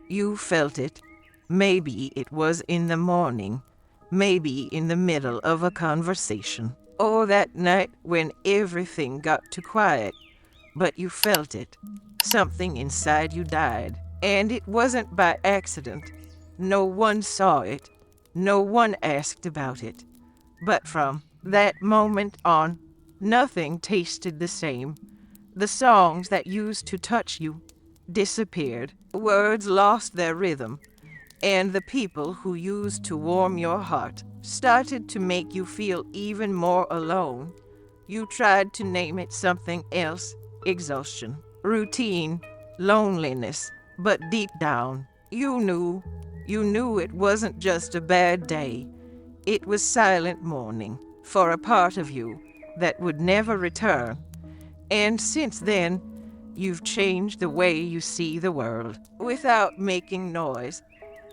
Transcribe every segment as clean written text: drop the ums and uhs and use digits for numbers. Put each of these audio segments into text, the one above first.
You felt it. Maybe it was in the morning, maybe in the middle of a conversation, or that night when everything got too quiet. But you felt it. Something inside you died. And it wasn't by accident. No one saw it. No one asked about it. But from that moment on, nothing tasted the same. The songs that used to touch you disappeared. Words lost their rhythm. And the people who used to warm your heart started to make you feel even more alone. You tried to name it something else: exhaustion, routine, loneliness. But deep down, you knew it wasn't just a bad day. It was silent mourning for a part of you that would never return. And since then, you've changed the way you see the world. Without making noise,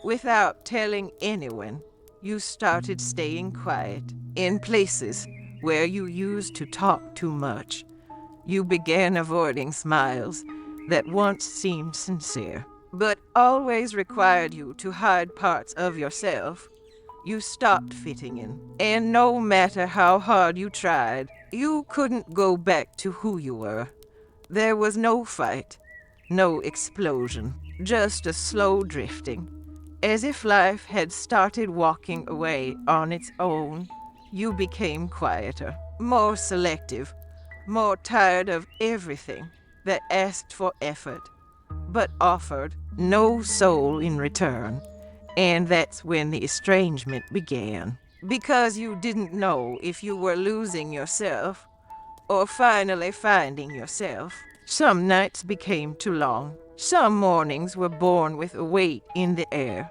without telling anyone, you started staying quiet in places where you used to talk too much. You began avoiding smiles that once seemed sincere, but always required you to hide parts of yourself. You stopped fitting in, and no matter how hard you tried, you couldn't go back to who you were. There was no fight, no explosion, just a slow drifting. As if life had started walking away on its own. You became quieter, more selective, more tired of everything that asked for effort, but offered no soul in return. And that's when the estrangement began. Because you didn't know if you were losing yourself or finally finding yourself. Some nights became too long. Some mornings were born with a weight in the air.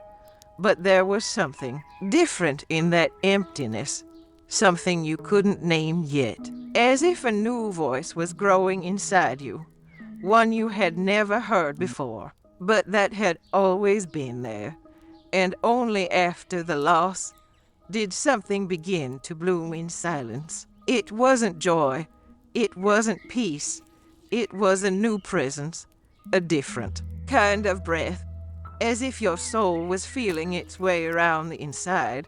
But there was something different in that emptiness, something you couldn't name yet. As if a new voice was growing inside you, one you had never heard before, but that had always been there. And only after the loss did something begin to bloom in silence. It wasn't joy, it wasn't peace, it was a new presence, a different kind of breath, as if your soul was feeling its way around the inside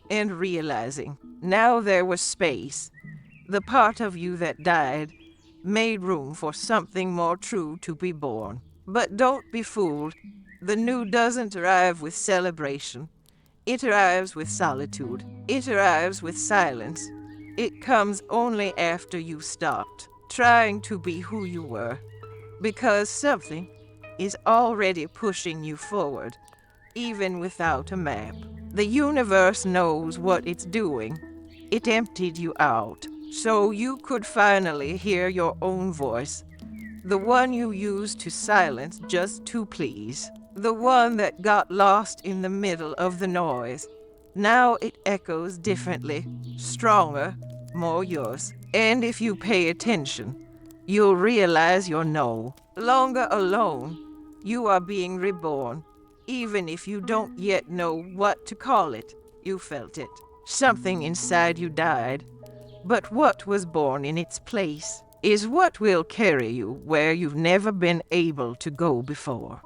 and realizing now there was space. The part of you that died made room for something more true to be born. But don't be fooled. The new doesn't arrive with celebration. It arrives with solitude. It arrives with silence. It comes only after you stopped trying to be who you were, because something is already pushing you forward, even without a map. The universe knows what it's doing. It emptied you out, so you could finally hear your own voice, the one you used to silence just to please, the one that got lost in the middle of the noise. Now it echoes differently, stronger, more yours. And if you pay attention, you'll realize you're no longer alone. You are being reborn, even if you don't yet know what to call it. You felt it. Something inside you died, but what was born in its place is what will carry you where you've never been able to go before.